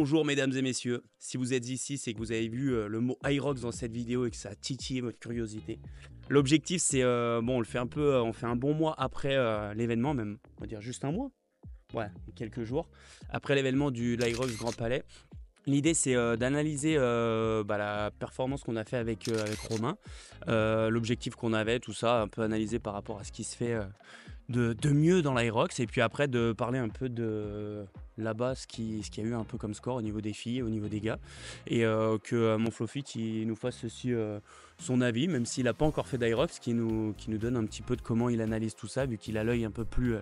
Bonjour mesdames et messieurs, si vous êtes ici, c'est que vous avez vu le mot Hyrox dans cette vidéo et que ça a titillé votre curiosité. L'objectif c'est, bon on le fait un peu, on fait un bon mois après l'événement, même on va dire juste un mois, ouais, quelques jours, après l'événement du l'Hyrox Grand Palais. L'idée c'est d'analyser la performance qu'on a fait avec Romain, l'objectif qu'on avait, tout ça, un peu analysé par rapport à ce qui se fait de mieux dans l'Hyrox, et puis après de parler un peu de là-bas ce qu'il y a eu un peu comme score au niveau des filles, au niveau des gars, et que mon Flowfit il nous fasse aussi son avis, même s'il n'a pas encore fait d'Hyrox, qui nous donne un petit peu de comment il analyse tout ça, vu qu'il a l'œil un peu plus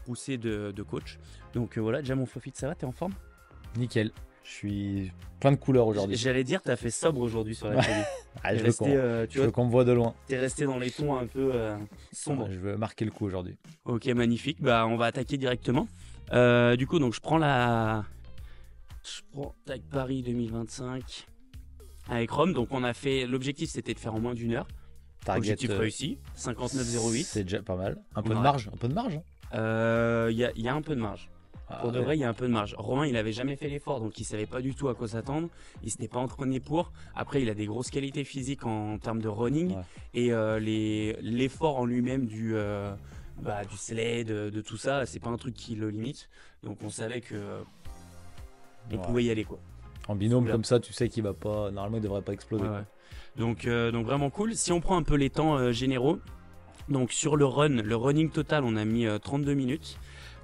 poussé de coach. Donc voilà, déjà mon Flowfit, ça va, t'es en forme? Nickel, je suis plein de couleurs aujourd'hui. J'allais dire, t'as fait sobre aujourd'hui sur la télé. Je veux qu'on me voit de loin. T'es resté dans les tons un peu sombres. Je veux marquer le coup aujourd'hui. Ok, magnifique. Bah, on va attaquer directement. Du coup, donc je prends Tag Paris 2025 avec Rome. Donc on a fait, l'objectif c'était de faire en moins d'une heure. Objectif réussi, 59,08. C'est déjà pas mal. Un peu de marge. Il y a un peu de marge. Pour de vrai, il y a un peu de marge. Romain, il avait jamais fait l'effort, donc il savait pas du tout à quoi s'attendre. Il s'était pas entraîné pour. Après, il a des grosses qualités physiques en termes de running, et l'effort en lui-même du sled, de tout ça, c'est pas un truc qui le limite. Donc on savait que on pouvait y aller, quoi. En binôme comme ça, tu sais qu'il va pas. Normalement, il devrait pas exploser. Donc vraiment cool. Si on prend un peu les temps généraux, donc sur le running total, on a mis 32 minutes.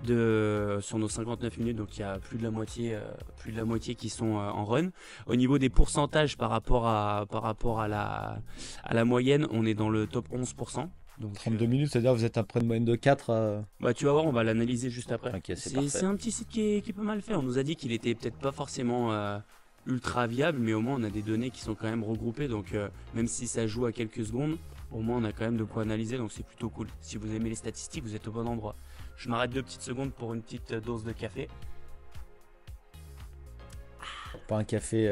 Sur nos 59 minutes, donc il y a plus de la moitié qui sont en run. Au niveau des pourcentages par rapport à la moyenne, on est dans le top 11%. Donc 32 minutes, c'est-à-dire que vous êtes après une moyenne de 4 Bah tu vas voir, on va l'analyser juste après. Okay, c'est un petit site qui est pas mal fait. On nous a dit qu'il était peut-être pas forcément ultra viable, mais au moins on a des données qui sont quand même regroupées, donc même si ça joue à quelques secondes, au moins on a quand même de quoi analyser, donc c'est plutôt cool. Si vous aimez les statistiques, vous êtes au bon endroit. Je m'arrête 2 petites secondes pour une petite dose de café. Pas un café,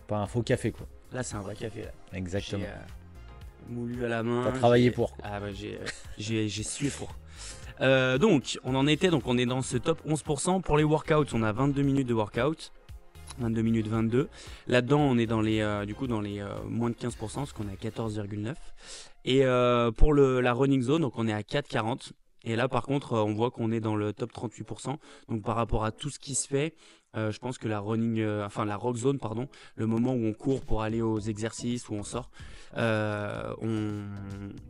pas un faux café, quoi. Là c'est un vrai café là. Exactement. Moulu à la main. T'as travaillé pour, quoi. Ah bah j'ai sué pour. Donc on est dans ce top 11%. Pour les workouts, on a 22 minutes de workout. 22 minutes 22. Là-dedans, on est dans les moins de 15%, parce qu'on est à 14,9. Et pour la running zone, donc on est à 4,40. Et là, par contre, on voit qu'on est dans le top 38%. Donc par rapport à tout ce qui se fait, je pense que la rock zone, pardon, le moment où on court pour aller aux exercices, où on sort, on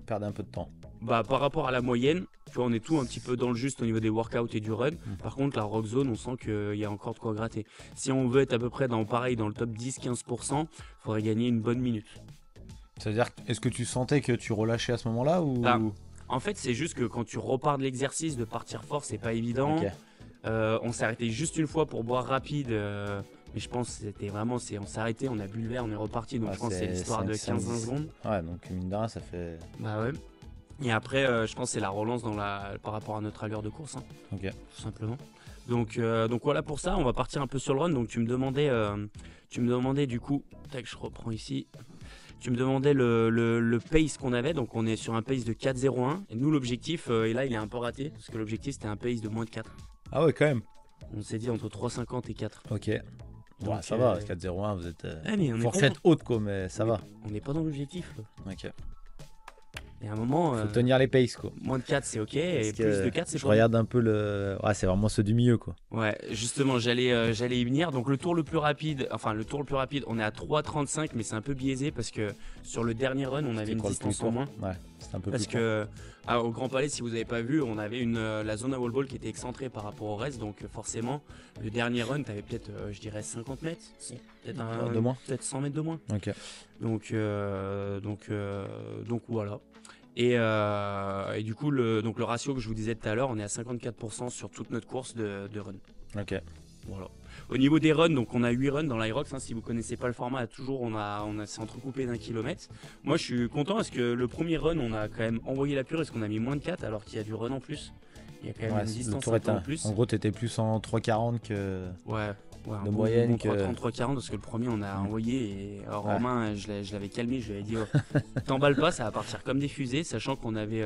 perd un peu de temps. Bah, par rapport à la moyenne, tu vois, on est tout un petit peu dans le juste au niveau des workouts et du run. Par contre, la rock zone, on sent qu'il y a encore de quoi gratter. Si on veut être à peu près dans le top 10-15%, il faudrait gagner une bonne minute. C'est-à-dire, est-ce que tu sentais que tu relâchais à ce moment-là ou... En fait, c'est juste que quand tu repars de l'exercice, de partir fort, c'est pas évident. Okay. On s'est arrêté juste une fois pour boire rapide, mais je pense que c'était vraiment, on s'est arrêté, on a bu le verre, on est reparti. Donc je pense que c'est l'histoire de 15-20 secondes. Ouais, donc mine de rien, ça fait... Bah ouais. Et après, je pense que c'est la relance par rapport à notre allure de course, hein, tout simplement. Donc voilà pour ça, on va partir un peu sur le run. Donc tu me demandais du coup, tac, je reprends ici. Tu me demandais le pace qu'on avait, donc on est sur un pace de 4,01. Et nous l'objectif, et là il est un peu raté, parce que l'objectif c'était un pace de moins de 4. Ah ouais, quand même. On s'est dit entre 3,50 et 4. Ok. Bon, donc, ça va, 4,01, vous êtes fourchette haute, quoi, mais ça va. On n'est pas dans l'objectif. Ok. Et à un moment... faut tenir les paces, quoi. Moins de 4 c'est ok, et plus de 4 c'est pas... Je regarde un peu le... Ouais, c'est vraiment ceux du milieu, quoi. Ouais, justement, j'allais y venir. Donc le tour le plus rapide, on est à 3,35, mais c'est un peu biaisé parce que sur le dernier run, on avait une distance en moins. Ouais, c'est un peu parce plus que au Grand Palais, si vous n'avez pas vu, on avait la zone à wall ball qui était excentrée par rapport au reste. Donc forcément, le dernier run, tu avais peut-être, je dirais, 50 mètres. Peut-être de moins. Peut-être 100 mètres de moins. Ok. Donc voilà. Et du coup, le ratio que je vous disais tout à l'heure, on est à 54% sur toute notre course de run. Ok. Voilà. Au niveau des runs, donc on a 8 runs dans l'Hyrox, hein, si vous connaissez pas le format, toujours c'est entrecoupé d'1 kilomètre. Moi je suis content parce que le premier run, on a quand même envoyé la pure parce qu'on a mis moins de 4 alors qu'il y a du run en plus. Il y a quand même une distance en plus. En gros, t'étais plus en 3,40 que... Ouais. de moyenne. 33-40 parce que le premier on a envoyé et Romain je l'avais calmé, je lui avais dit t'emballes pas, ça va partir comme des fusées, sachant qu'on avait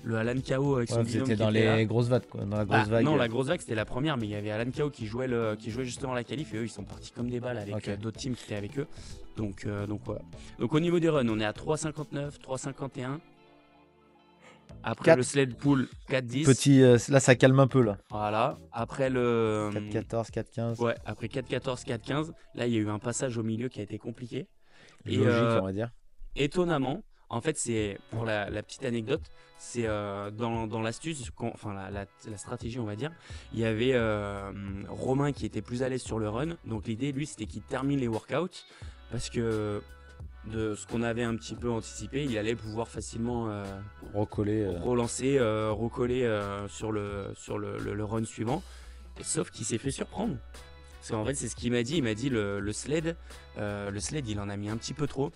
le Alan Kao avec son binôme. C'était dans les grosses vagues quoi, dans la grosse vague. Non, la grosse vague c'était la première, mais il y avait Alan Kao qui jouait justement la qualif et eux ils sont partis comme des balles avec d'autres teams qui étaient avec eux. Donc voilà. Donc au niveau des runs, on est à 3,59, 3,51. Après le sled pool 4-10. Là ça calme un peu là. Voilà. Après le 4-14, 4-15. Ouais, après 4-14, 4-15, là il y a eu un passage au milieu qui a été compliqué. Logique, on va dire. Étonnamment, en fait c'est pour la petite anecdote, c'est dans l'astuce, enfin la stratégie on va dire, il y avait Romain qui était plus à l'aise sur le run. Donc l'idée lui c'était qu'il termine les workouts parce que de ce qu'on avait un petit peu anticipé, il allait pouvoir facilement relancer, recoller sur le run suivant. Et sauf qu'il s'est fait surprendre. Parce qu'en fait, c'est ce qu'il m'a dit. Il m'a dit le sled, il en a mis un petit peu trop.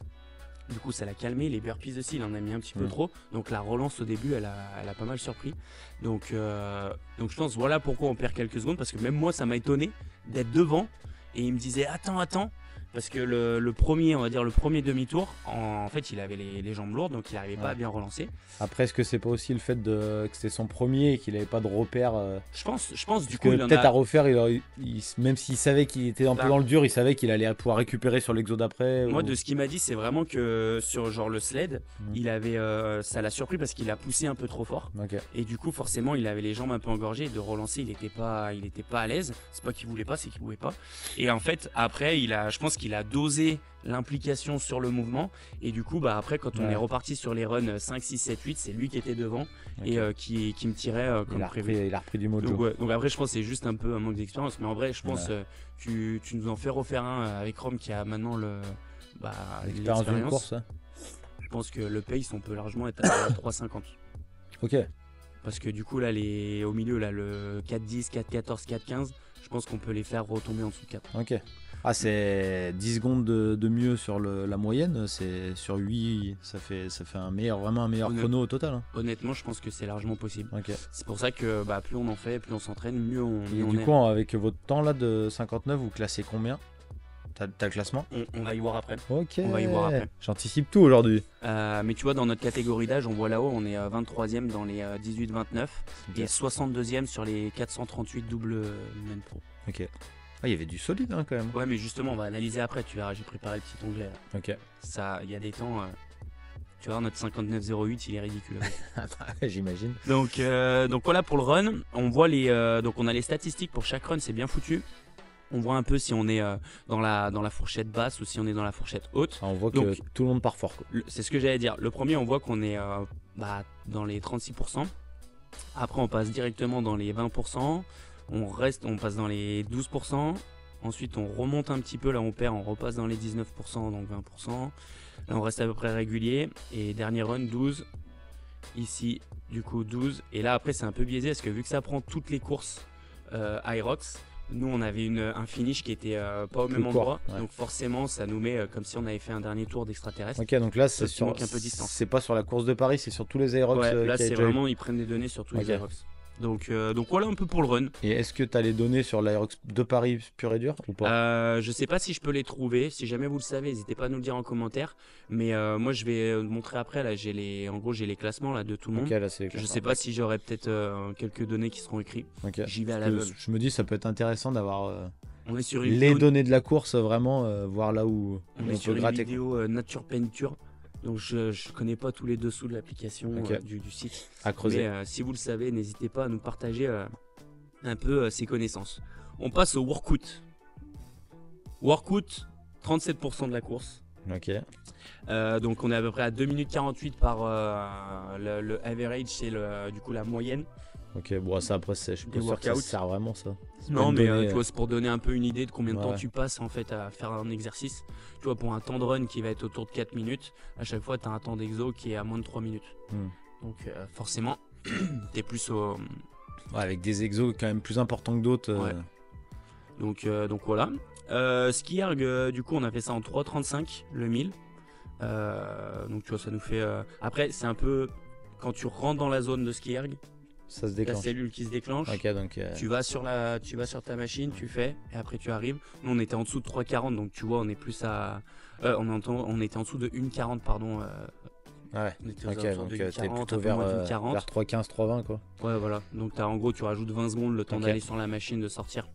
Du coup, ça l'a calmé. Les burpees aussi, il en a mis un petit peu trop. Donc la relance au début, elle a pas mal surpris. Donc je pense, voilà pourquoi on perd quelques secondes. Parce que même moi, ça m'a étonné d'être devant. Et il me disait, attends. Parce que le premier, on va dire le premier demi-tour, en fait, il avait les jambes lourdes, donc il n'arrivait pas à bien relancer. Après, est-ce que c'est pas aussi le fait que c'était son premier et qu'il n'avait pas de repère Je pense du coup, peut-être à refaire, même s'il savait qu'il était un peu dans le dur, il savait qu'il allait pouvoir récupérer sur l'exo d'après. Moi, de ce qu'il m'a dit, c'est vraiment que sur genre le sled, il avait, ça l'a surpris parce qu'il a poussé un peu trop fort. Et du coup, forcément, il avait les jambes un peu engorgées. De relancer, il n'était pas à l'aise. C'est pas qu'il voulait pas, c'est qu'il pouvait pas. Et en fait, après, je pense qu'il a dosé l'implication sur le mouvement et du coup après quand on est reparti sur les runs 5, 6, 7, 8 c'est lui qui était devant et qui me tirait comme prévu. Il a repris du mojo. Donc après je pense que c'est juste un peu un manque d'expérience, mais en vrai je pense tu nous en fais refaire un avec Rome qui a maintenant l'expérience d'une course. Je pense que le pace on peut largement être à 3,50. Ok. Parce que du coup là au milieu là le 4,10, 4,14, 4,15 je pense qu'on peut les faire retomber en dessous de 4. Ok. Ah, c'est 10 secondes de mieux sur la moyenne, c'est sur 8, ça fait vraiment un meilleur chrono au total. Honnêtement, je pense que c'est largement possible. C'est pour ça que plus on en fait, plus on s'entraîne, mieux on est. Et du coup, avec votre temps là de 59, vous classez combien? T'as le classement? On va y voir après. Ok. On va y voir après. J'anticipe tout aujourd'hui. Mais tu vois, dans notre catégorie d'âge, on voit là-haut, on est 23e dans les 18-29 et 62e sur les 438 double Men Pro. Ok. Ah, il y avait du solide quand même. Ouais, mais justement, on va analyser après, tu verras, j'ai préparé le petit onglet là. Ok. Ça, il y a des temps, tu vois, notre 59,08, il est ridicule. J'imagine. Donc voilà pour le run. On voit donc on a les statistiques pour chaque run, c'est bien foutu. On voit un peu si on est dans la fourchette basse ou si on est dans la fourchette haute. On voit que tout le monde part fort. C'est ce que j'allais dire. Le premier, on voit qu'on est dans les 36%. Après, on passe directement dans les 20%. On passe dans les 12%. Ensuite, on remonte un petit peu. Là, on perd, on repasse dans les 19%, donc 20%. Là, on reste à peu près régulier. Et dernier run, 12. Ici, du coup, 12. Et là, après, c'est un peu biaisé parce que vu que ça prend toutes les courses Hyrox, nous, on avait un finish qui était pas au même endroit. Donc, forcément, ça nous met comme si on avait fait un dernier tour d'extraterrestre. Ok, donc là, c'est un peu distance. C'est pas sur la course de Paris, c'est sur tous les Hyrox. Ouais, là, c'est vraiment, ils prennent des données sur tous les Hyrox. Donc voilà un peu pour le run. Et est-ce que tu as les données sur l'Hyrox de Paris pur et dur ou pas? Je sais pas si je peux les trouver. Si jamais vous le savez, n'hésitez pas à nous le dire en commentaire. Mais moi je vais montrer après. Là j'ai les classements là de tout le monde. Là, je sais pas si j'aurai peut-être quelques données qui seront écrites. J'y vais à l'aveugle. Je me dis ça peut être intéressant d'avoir on est sur les données de la course, vraiment voir là où on est sur une vidéo Nature Peinture. Donc je connais pas tous les dessous de l'application du site. À creuser. Mais si vous le savez, n'hésitez pas à nous partager un peu ces connaissances. On passe au workout. Workout, 37% de la course. Ok. Donc on est à peu près à 2 minutes 48 par le average, c'est du coup la moyenne. Ok, bon ça après je suis pas sûr que ça sert vraiment ça. Non mais tu vois, c'est pour donner un peu une idée de combien de temps tu passes en fait à faire un exercice. Tu vois, pour un temps de run qui va être autour de 4 minutes, à chaque fois tu as un temps d'exo qui est à moins de 3 minutes. Donc forcément, tu es plus au... avec des exos quand même plus importants que d'autres. Donc voilà. Ski erg, du coup on a fait ça en 3,35 le 1000. Donc tu vois, ça nous fait... Après c'est un peu... Quand tu rentres dans la zone de ski erg, Ça se la déclenche. cellule qui se déclenche. Ok, donc. Tu vas sur ta machine, tu fais, et après tu arrives. Nous on était en dessous de 3,40, donc tu vois on est plus à, on était en dessous de 1,40 pardon. Ouais. On était aux Ok, alentours donc de t'es 1,40, plutôt un peu vers, moins d'une 40. vers 3,15, 3,20 quoi. Ouais voilà. Donc en gros tu rajoutes 20 secondes le temps Ok. d'aller sur la machine, de sortir.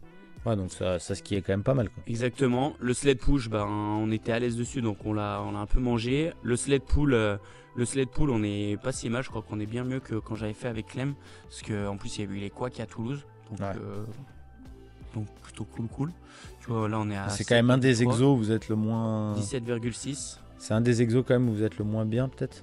Ouais, donc ça ce qui est quand même pas mal quoi. Exactement. Le sled push, ben on était à l'aise dessus, donc on l'a un peu mangé. Le sled pull, on est pas si mal. Je crois qu'on est bien mieux que quand j'avais fait avec Clem, parce que en plus il y a eu les couacs à Toulouse, donc, Ouais. donc plutôt cool. Tu vois là on est à. C'est quand même un des 7,3, exos où vous êtes le moins. 17,6. C'est un des exos quand même où vous êtes le moins bien peut-être.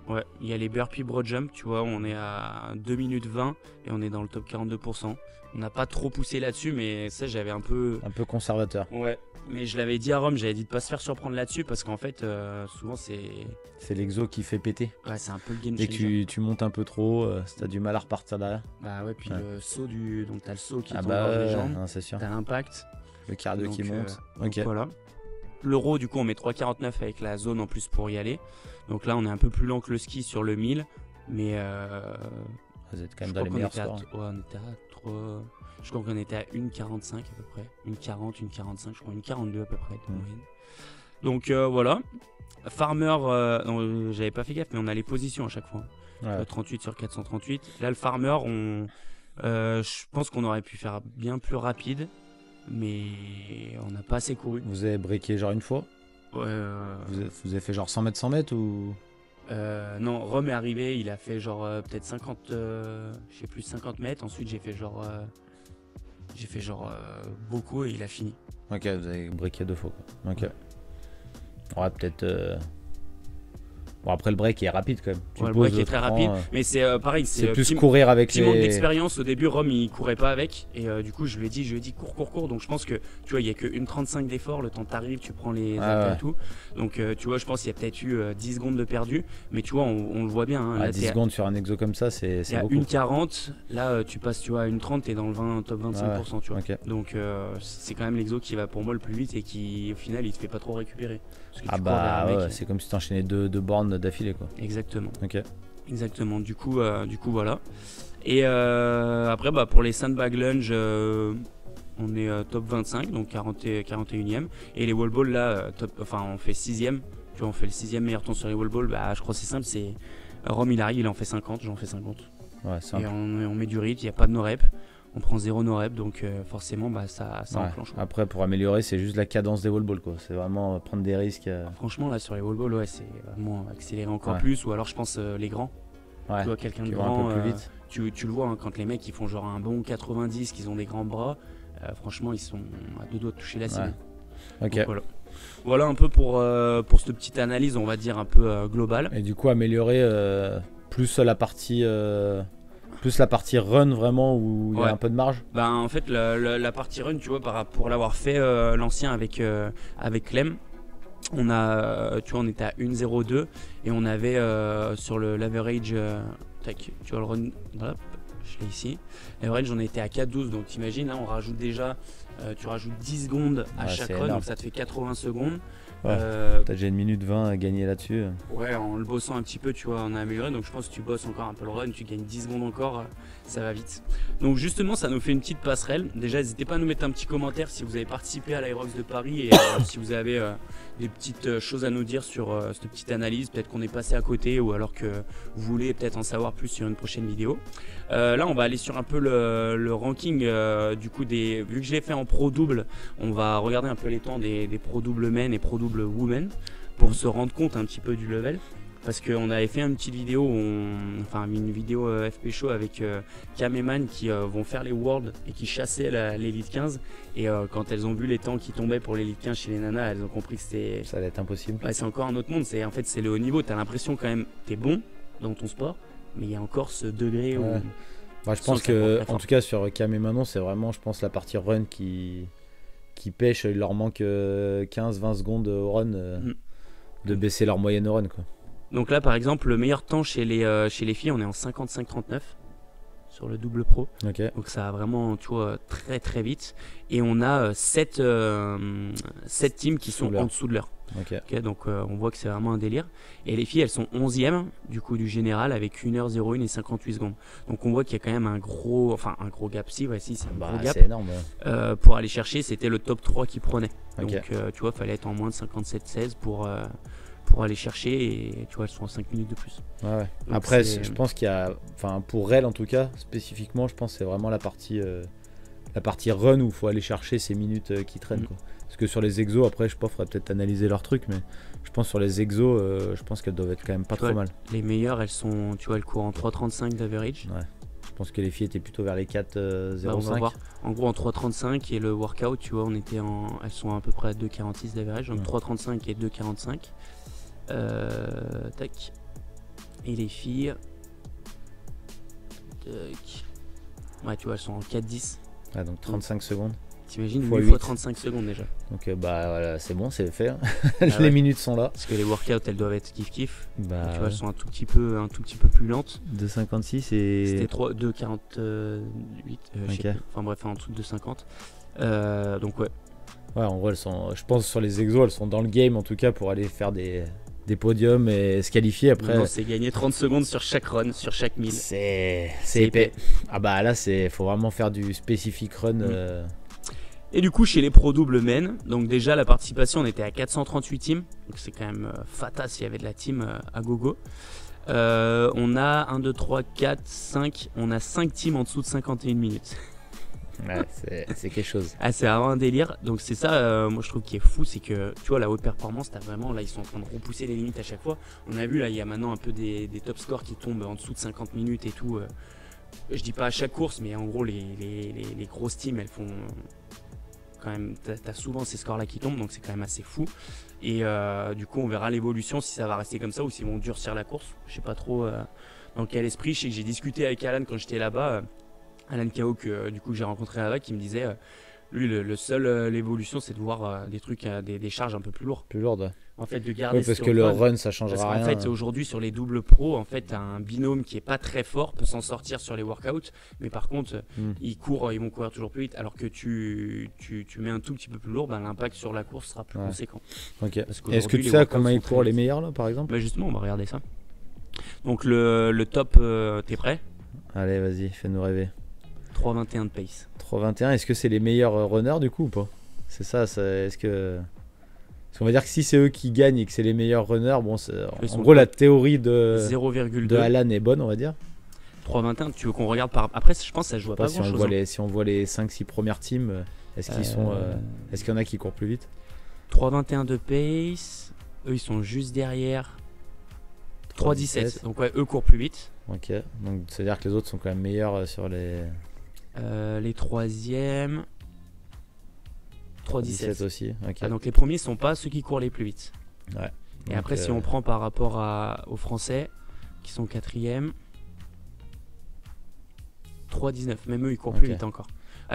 Ouais, il y a les burpees broad jump, tu vois, on est à 2 minutes 20 et on est dans le top 42%. On n'a pas trop poussé là-dessus, mais ça j'avais un peu. Un peu conservateur. Ouais, mais je l'avais dit à Rome, j'avais dit de pas se faire surprendre là-dessus parce qu'en fait, souvent c'est. C'est l'exo qui fait péter. Ouais, c'est un peu le game Dès que changer. tu montes un peu trop, si t'as du mal à repartir derrière. Bah ouais, puis Ouais. le saut donc t'as le saut qui Ah tombe bah dans les ouais, jambes, non, c'est sûr. t'as l'impact. Le cardio Donc, qui monte. donc Ok. voilà. L'euro, du coup, on met 3,49 avec la zone en plus pour y aller. Donc là, on est un peu plus lent que le ski sur le 1000, mais Vous êtes quand je même dans crois les qu'on meilleurs était à, scores. ouais, on était à 3. Je crois qu'on était à 1,45 à peu près. 1,40, 1,45, je crois 1,42 à peu près de moyenne. Donc voilà. Farmer, non, j'avais pas fait gaffe, mais on a les positions à chaque fois. Ouais. 38 sur 438. Là, le farmer, je pense qu'on aurait pu faire bien plus rapide, mais on n'a pas assez couru. Vous avez breaké genre une fois. Ouais, Vous avez fait genre 100 mètres 100 mètres ou. non, Rome est arrivé, il a fait genre peut-être 50, je sais plus 50 mètres. Ensuite, j'ai fait genre beaucoup et il a fini. Ok, vous avez breaké deux fois quoi. Ok. Ouais, peut-être. Bon, après le break est rapide quand même. Tu Ouais, le poses, break est très tu rapide, prends, mais c'est pareil, c'est c'est plus petit, courir avec petit manque les. d'expérience. Au début, Rome il courait pas avec, et du coup, je lui ai dit cours. Donc je pense que tu vois, il y a que 1,35 d'effort. Le temps t'arrives, tu prends les haltères ouais. et tout. Donc tu vois, je pense qu'il y a peut-être eu 10 secondes de perdu, mais tu vois, on le voit bien. Hein, À là, 10 t'es secondes sur un exo comme ça, c'est à beaucoup. 1,40, là tu passes tu vois, à 1,30, t'es dans le top 25%, tu vois. Ok. Donc c'est quand même l'exo qui va pour moi le plus vite et qui au final il te fait pas trop récupérer. Parce que Ah tu cours vers bah un mec ouais, c'est comme si t'enchaînais deux bornes d'affilée quoi. Exactement. Ok. Exactement. Du coup voilà. Et après bah pour les sandbag lunge, on est top 25, donc 41e. Et les wall balls là, on fait 6e. Tu vois, on fait le 6e meilleur temps sur les wall balls. Bah je crois que c'est simple, c'est Rome il arrive, il en fait 50, j'en fais 50. Ouais, c'est Et on met du rythme, il n'y a pas de no-rep. On prend 0 no-rep, donc forcément bah, ça ouais. enclenche. Quoi. Après, pour améliorer, c'est juste la cadence des wall balls quoi. C'est vraiment prendre des risques. Franchement, là sur les wall balls, ouais, c'est vraiment accélérer encore Ouais. plus. Ou alors, je pense les grands. Ouais. Tu vois, quelqu'un de Qui vont grand, un peu plus vite. tu le vois hein, quand les mecs ils font genre un bon 90, qu'ils ont des grands bras. Franchement, ils sont à deux doigts de toucher la cible. Ok. Donc, voilà un peu pour cette petite analyse, on va dire un peu globale. Et du coup, améliorer plus la partie run vraiment où il y a Ouais. un peu de marge. Ben, en fait, la partie run, tu vois, pour l'avoir fait l'ancien avec Clem, on était à 1,02 et on avait sur l'average, tac, tu vois le run, hop, je l'ai ici. L'average, on était à 4,12, donc t'imagines, hein, on rajoute déjà, tu rajoutes 10 secondes à Ouais, chaque c'est run, énorme. donc ça te fait 80 secondes. Ouais. T'as déjà 1 minute 20 à gagner là-dessus. Ouais, en le bossant un petit peu, tu vois, on a amélioré. Donc je pense que tu bosses encore un peu le run, tu gagnes 10 secondes encore, ça va vite. Donc justement, ça nous fait une petite passerelle. Déjà, n'hésitez pas à nous mettre un petit commentaire si vous avez participé à l'Aerox de Paris et si vous avez des petites choses à nous dire sur cette petite analyse. Peut-être qu'on est passé à côté ou alors que vous voulez peut-être en savoir plus sur une prochaine vidéo. Là, on va aller sur un peu le ranking du coup vu que je l'ai fait en pro double, on va regarder un peu les temps des pro double men et pro double women pour se rendre compte un petit peu du level. Parce qu'on avait fait une petite vidéo, une vidéo FP Show avec Cam et Man qui vont faire les Worlds et qui chassaient l'Elite 15. Et quand elles ont vu les temps qui tombaient pour l'Elite 15 chez les nanas, elles ont compris que c'était... Ça allait être impossible. Ouais, c'est encore un autre monde, en fait c'est le haut niveau. T'as l'impression quand même t'es bon dans ton sport, mais il y a encore ce degré où... Ouais. Bah, je pense que, en tout cas, sur Cam et Manon, c'est vraiment, je pense, la partie run qui pêche. Il leur manque 15-20 secondes au run de baisser leur moyenne au run, quoi. Donc là, par exemple, le meilleur temps chez les filles, on est en 55-39 sur le double pro. Ok. Donc ça va vraiment, tu vois, très très vite. Et on a 7 teams qui sont en dessous de l'heure. Okay, donc on voit que c'est vraiment un délire. Et les filles, elles sont 11e du coup du général avec 1h01 et 58 secondes. Donc on voit qu'il y a quand même un gros gap. Si, c'est un gros gap. C'est énorme. Pour aller chercher, c'était le top 3 qui prenait. Donc tu vois, fallait être en moins de 57-16 pour aller chercher, et tu vois, elles sont en 5 minutes de plus. Ouais. Après, je pense qu'il y a, pour elle en tout cas, spécifiquement, je pense que c'est vraiment la partie run où il faut aller chercher ces minutes qui traînent. Quoi. Parce que sur les exos, après, je sais pas, faudrait peut-être analyser leur truc, mais je pense sur les exos, je pense qu'elles doivent être quand même pas trop mal. Les meilleures, elles sont, tu vois, elles courent en 3,35 d'average. Ouais. Je pense que les filles étaient plutôt vers les 4,05. On va voir. En gros, en 3,35 et le workout, tu vois, elles sont à peu près à 2,46 d'average, donc 3,35 et 2,45. Tac. Et les filles, tac. Ouais, tu vois, elles sont en 4,10. Ah, donc 35 secondes. T'imagines, 8 fois 35 secondes déjà. Donc voilà, c'est bon, c'est fait. Les minutes sont là. Parce que les workouts, elles doivent être kiff-kiff. Tu vois, elles sont un tout petit peu plus lentes. 2,56 et... C'était 2,48. Enfin bref, en dessous de 2,50. Donc ouais. Ouais, en gros, elles sont, je pense sur les exos, elles sont dans le game en tout cas pour aller faire des podiums et se qualifier après. C'est gagner 30 secondes sur chaque run, sur chaque 1000. C'est épais. Ah bah là, faut vraiment faire du spécifique run. Et du coup, chez les pro double men, donc déjà la participation, on était à 438 teams. Donc c'est quand même fatas s'il y avait de la team à gogo. On a 1, 2, 3, 4, 5. On a 5 teams en dessous de 51 minutes. Ouais, c'est quelque chose. Ah, c'est vraiment un délire. Donc c'est ça, moi je trouve qui est fou, c'est que tu vois, la haute performance, t'as vraiment, là ils sont en train de repousser les limites à chaque fois. On a vu là, il y a maintenant un peu des top scores qui tombent en dessous de 50 minutes et tout. Je dis pas à chaque course, mais en gros les grosses teams, elles font quand même, t'as souvent ces scores là qui tombent, donc c'est quand même assez fou. Et du coup on verra l'évolution, si ça va rester comme ça ou s'ils vont durcir la course. Je sais pas trop dans quel esprit. Je sais que j'ai discuté avec Alan quand j'étais là-bas. Alan Kao, que du coup j'ai rencontré là-bas, qui me disait lui le seul l'évolution c'est de voir des trucs, des charges un peu plus lourdes. Plus lourdes. En fait, de garder. Oui, parce que le run ça changera rien. En fait aujourd'hui sur les doubles pros, en fait t'as un binôme qui est pas très fort, peut s'en sortir sur les workouts, mais par contre ils vont courir toujours plus vite, alors que tu mets un tout petit peu plus lourd, l'impact sur la course sera plus conséquent. Ok. Est-ce que tu sais comment ils courent les meilleurs là par exemple? Justement, on va regarder ça. Donc le top, t'es prêt? Allez, vas-y, fais-nous rêver. 3,21 de pace. 3,21, est-ce que c'est les meilleurs runners du coup ou pas? C'est ça, est-ce que... Parce qu'on va dire que si c'est eux qui gagnent et que c'est les meilleurs runners, bon, en gros la théorie de Alan est bonne, on va dire. 3,21, tu veux qu'on regarde par... Après, je pense que ça joue à pas grand-chose. Si on voit les 5-6 premières teams, est-ce qu'il y en a qui courent plus vite? 3,21 de pace, eux ils sont juste derrière. 3,17, donc ouais, eux courent plus vite. Ok, donc c'est-à-dire que les autres sont quand même meilleurs sur les... les troisièmes, 3,17 aussi. Okay. Donc les premiers sont pas ceux qui courent les plus vite. Ouais. Et donc, après si on prend par rapport aux Français qui sont quatrièmes, 3,19, même eux ils courent plus vite encore.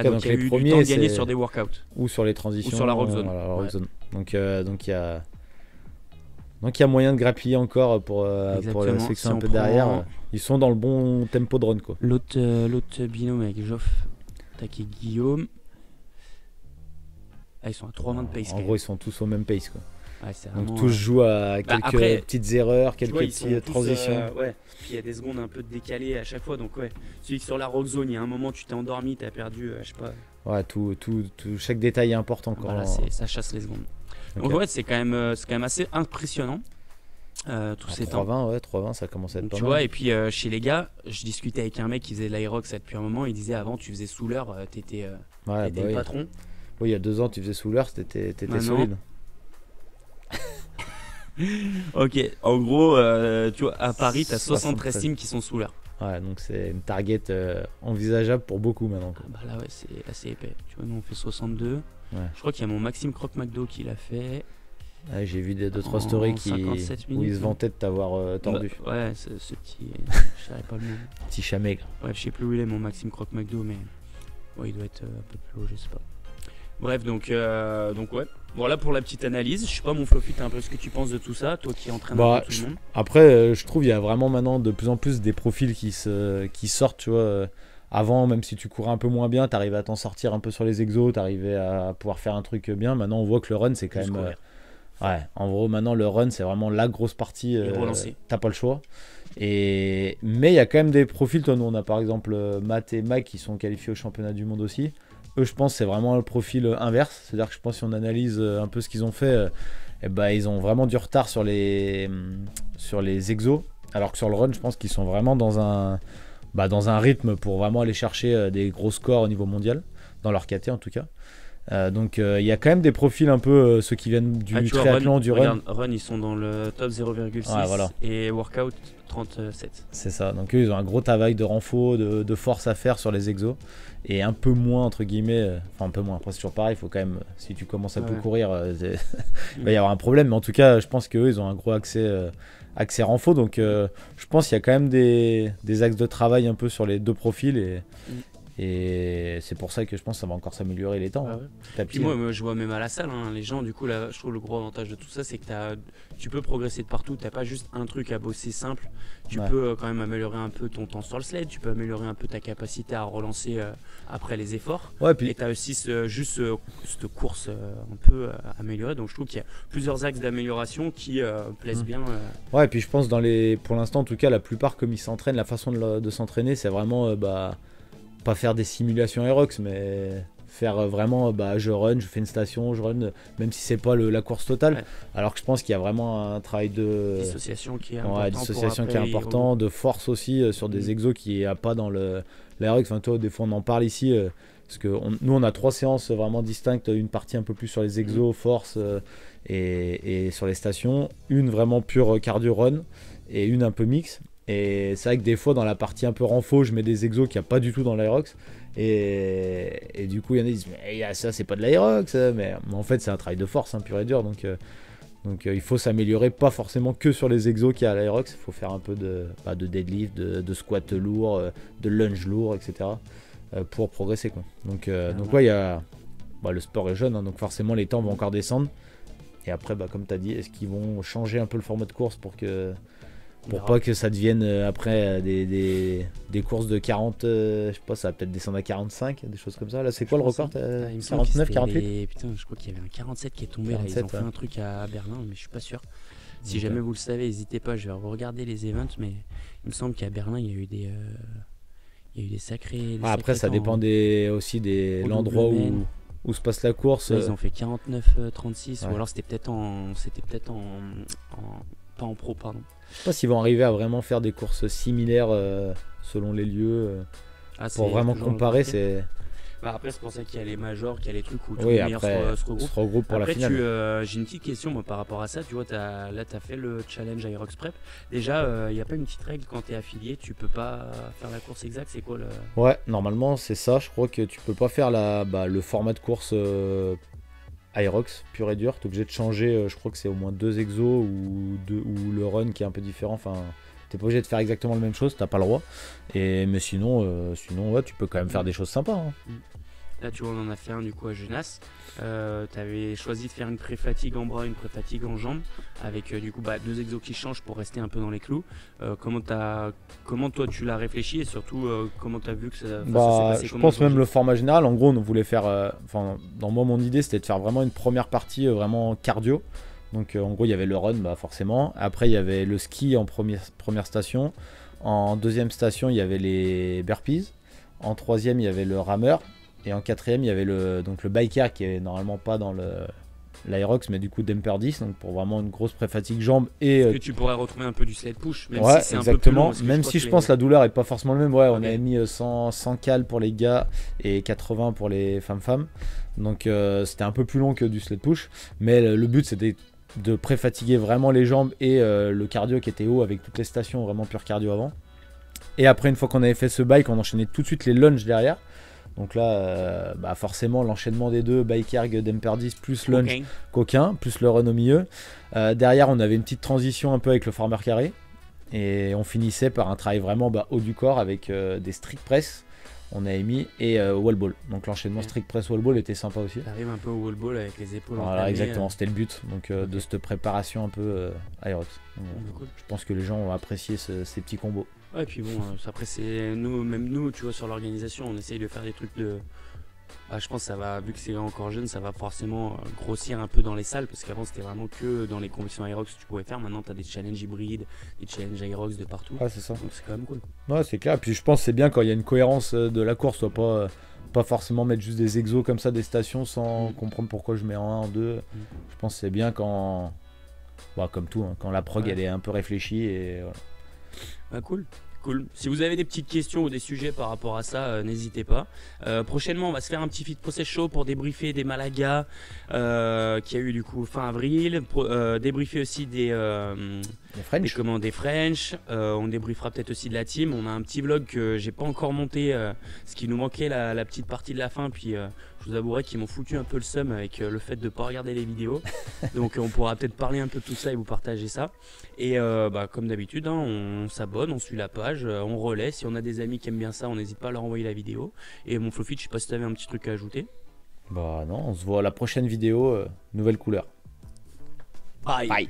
Donc il y a eu du temps gagné sur des workouts. Ou sur les transitions. Ou sur la rock zone. Donc il y a moyen de grappiller encore pour ceux qui sont un peu derrière. Ils sont dans le bon tempo de run quoi. L'autre binôme avec Joff, Tac et Guillaume. Ils sont à 3,20 de pace. En gros, ils sont tous au même pace quoi. Ouais, donc tous jouent à quelques petites erreurs, quelques petites transitions. Ouais. Puis il y a des secondes un peu décalées à chaque fois. Donc ouais, celui qui sur la rock zone, il y a un moment tu t'es endormi, t'as perdu, je sais pas. Ouais, chaque détail est important quand. Voilà, ça chasse les secondes. Donc ouais, c'est quand même assez impressionnant. Tous ces temps. 3,20, ça commence à être donc, pas tu mal. vois, et puis chez les gars, je discutais avec un mec qui faisait de l'Aerox depuis un moment. Il disait avant tu faisais souleur, t'étais le patron. Oui, il y a 2 ans tu faisais souleur, t'étais solide. Ok, en gros, tu vois, à Paris, t'as 73 teams qui sont souleurs. Ouais, donc c'est une target envisageable pour beaucoup maintenant. Là, ouais, c'est assez épais. Tu vois, nous on fait 62. Ouais. Je crois qu'il y a mon Maxime Croc McDo qui l'a fait. Ouais, j'ai vu 2-3 stories où il se vantait de t'avoir tordu. Ouais, ce petit. Je savais pas le nom. Petit chat maigre. Ouais, je sais plus où il est, mon Maxime Croc McDo, mais. Ouais, il doit être un peu plus haut, je sais pas. Bref, donc ouais. Voilà pour la petite analyse. Je sais pas, mon Fluffy, t'as un peu ce que tu penses de tout ça, toi qui entraînes tout le monde. Après, je trouve il y a vraiment maintenant de plus en plus des profils qui sortent, tu vois. Avant, même si tu courais un peu moins bien, t'arrivais à t'en sortir un peu sur les exos, t'arrivais à pouvoir faire un truc bien. Maintenant, on voit que le run, c'est quand même Ouais, en gros, maintenant, le run, c'est vraiment la grosse partie. T'as pas le choix. Mais il y a quand même des profils. Toi, nous, on a par exemple Matt et Mike qui sont qualifiés au championnat du monde aussi. Eux, je pense, c'est vraiment le profil inverse. C'est-à-dire que je pense, si on analyse un peu ce qu'ils ont fait, ils ont vraiment du retard sur les exos. Alors que sur le run, je pense qu'ils sont vraiment dans un rythme pour vraiment aller chercher des gros scores au niveau mondial, dans leur KT en tout cas. Donc il y a quand même des profils un peu ceux qui viennent du triathlon, du run. Run, ils sont dans le top 0,6 voilà. Et workout 37. C'est ça, donc eux ils ont un gros travail de renfort, de force à faire sur les exos et un peu moins entre guillemets, enfin un peu moins, après c'est toujours pareil, il faut quand même, si tu commences à peu courir, il va y avoir un problème, mais en tout cas je pense qu'eux ils ont un gros accès renfort, donc je pense qu'il y a quand même des axes de travail un peu sur les deux profils et c'est pour ça que je pense que ça va encore s'améliorer les temps. Puis moi, je vois même à la salle, les gens, du coup, là, je trouve le gros avantage de tout ça, c'est que tu peux progresser de partout. Tu n'as pas juste un truc à bosser simple. Tu peux quand même améliorer un peu ton temps sur le sled. Tu peux améliorer un peu ta capacité à relancer après les efforts. Puis... Et tu as aussi cette course un peu améliorée. Donc je trouve qu'il y a plusieurs axes d'amélioration qui plaisent bien. Et puis je pense pour l'instant, en tout cas, la plupart, comme ils s'entraînent, la façon de s'entraîner, c'est vraiment... pas faire des simulations Aerox, mais faire vraiment je run, je fais une station, je run, même si c'est pas la course totale. Alors que je pense qu'il y a vraiment un travail de dissociation qui est important, de force aussi sur des exos qui n'y a pas dans l'Aerox. Enfin, toi, des fois on en parle ici parce que nous on a 3 séances vraiment distinctes, une partie un peu plus sur les exos, force et sur les stations, une vraiment pure cardio run et une un peu mix. Et c'est vrai que des fois, dans la partie un peu renfort, je mets des exos qu'il n'y a pas du tout dans l'Aerox. Et du coup, il y en a qui disent mais ça, c'est pas de l'Aerox. Mais en fait, c'est un travail de force, pur et dur. Donc il faut s'améliorer, pas forcément que sur les exos qu'il y a à l'Aerox. Il faut faire un peu de deadlift, de squat lourd, de lunge lourd, etc. Pour progresser, quoi. Donc il y a... le sport est jeune, donc forcément, les temps vont encore descendre. Et après, comme tu as dit, est-ce qu'ils vont changer un peu le format de course pour pas que ça devienne après des courses de 40, je sais pas, ça va peut-être descendre à 45, des choses comme ça. Là, c'est quoi le record 49, 48 Putain, je crois qu'il y avait un 47 qui est tombé. 47, là, ils ont fait un truc à Berlin, mais je suis pas sûr. Si jamais vous le savez, n'hésitez pas, je vais regarder les events, mais il me semble qu'à Berlin, il y a eu des sacrés. Après, ça dépend aussi de l'endroit où se passe la course. Là, ils ont fait 49-36, ou alors c'était peut-être pas en pro, pardon. Je sais pas s'ils vont arriver à vraiment faire des courses similaires selon les lieux pour vraiment comparer. Après, c'est pour ça qu'il y a les majors, qu'il y a les trucs où tous les meilleurs se regroupent pour la finale. J'ai une petite question moi, par rapport à ça. Tu vois, tu as fait le challenge Aerox Prep. Déjà, il n'y a pas une petite règle quand tu es affilié, tu peux pas faire la course exacte. C'est quoi le... Ouais, normalement, c'est ça. Je crois que tu peux pas faire le format de course Aerox pur et dur. Tu es obligé de changer, je crois que c'est au moins 2 exos ou le run qui est un peu différent. Enfin, t'es pas obligé de faire exactement la même chose, t'as pas le droit. Mais sinon tu peux quand même faire des choses sympas. Là, tu vois, on en a fait un du coup à Genasse. Tu avais choisi de faire une pré-fatigue en bras, une pré-fatigue en jambes, avec du coup 2 exos qui changent pour rester un peu dans les clous. Comment toi tu l'as réfléchi et surtout comment tu as vu que ça s'est passé? Je pense même le format général, en gros, on voulait faire. Dans moi, mon idée c'était de faire vraiment une première partie vraiment cardio. Donc en gros, il y avait le run, forcément. Après, il y avait le ski en première station. En deuxième station, il y avait les burpees. En troisième, il y avait le rameur. Et en quatrième, il y avait le biker qui est normalement pas dans l'Aerox, mais du coup Demper 10, donc pour vraiment une grosse pré-fatigue jambes. Et que tu pourrais retrouver un peu du sled push, même si c'est exactement. Un peu plus long, même si je pense que la douleur est pas forcément le même. Ouais, on avait mis 100 cal pour les gars et 80 pour les femmes. Donc c'était un peu plus long que du sled push. Mais le but c'était de pré-fatiguer vraiment les jambes et le cardio qui était haut avec toutes les stations, vraiment pur cardio avant. Et après, une fois qu'on avait fait ce bike, on enchaînait tout de suite les lunges derrière. Donc là, forcément, l'enchaînement des deux, bike erg, Demper 10, plus lunge, coquin, plus le run au milieu. Derrière, on avait une petite transition un peu avec le farmer carré. Et on finissait par un travail vraiment haut du corps avec des strict press. On avait mis et wall ball. Donc l'enchaînement strict press wall ball était sympa aussi. T'arrives un peu au wall ball avec les épaules. Voilà, exactement, c'était le but. Donc de cette préparation un peu Aerox. Cool. Je pense que les gens ont apprécié ces petits combos. Ouais, et puis bon, après c'est nous, tu vois, sur l'organisation, on essaye de faire des trucs Je pense que ça va, vu que c'est encore jeune, ça va forcément grossir un peu dans les salles, parce qu'avant c'était vraiment que dans les compétitions Aerox que tu pouvais faire. Maintenant tu as des challenges hybrides, des challenges Aerox de partout. Ouais, c'est ça. Donc c'est quand même cool. Ouais, c'est clair. Puis je pense que c'est bien quand il y a une cohérence de la course, soit pas forcément mettre juste des exos comme ça, des stations sans comprendre pourquoi je mets en 1, en 2. Je pense que c'est bien quand, comme tout, hein, quand la prog elle est un peu réfléchie et voilà. Cool. Cool. Si vous avez des petites questions ou des sujets par rapport à ça, n'hésitez pas. Prochainement, on va se faire un petit feed process show pour débriefer des Malaga qui a eu du coup fin avril. Débriefer aussi des French. On débriefera peut-être aussi de la team. On a un petit vlog que j'ai pas encore monté, ce qui nous manquait la petite partie de la fin. Puis je vous avouerai qu'ils m'ont foutu un peu le seum avec le fait de ne pas regarder les vidéos. Donc on pourra peut-être parler un peu de tout ça et vous partager ça. Et comme d'habitude, hein, on s'abonne, on suit la page, on relaie. Si on a des amis qui aiment bien ça, on n'hésite pas à leur envoyer la vidéo. Et mon Flowfit, je sais pas si tu avais un petit truc à ajouter. Non, on se voit à la prochaine vidéo, nouvelle couleur. Bye.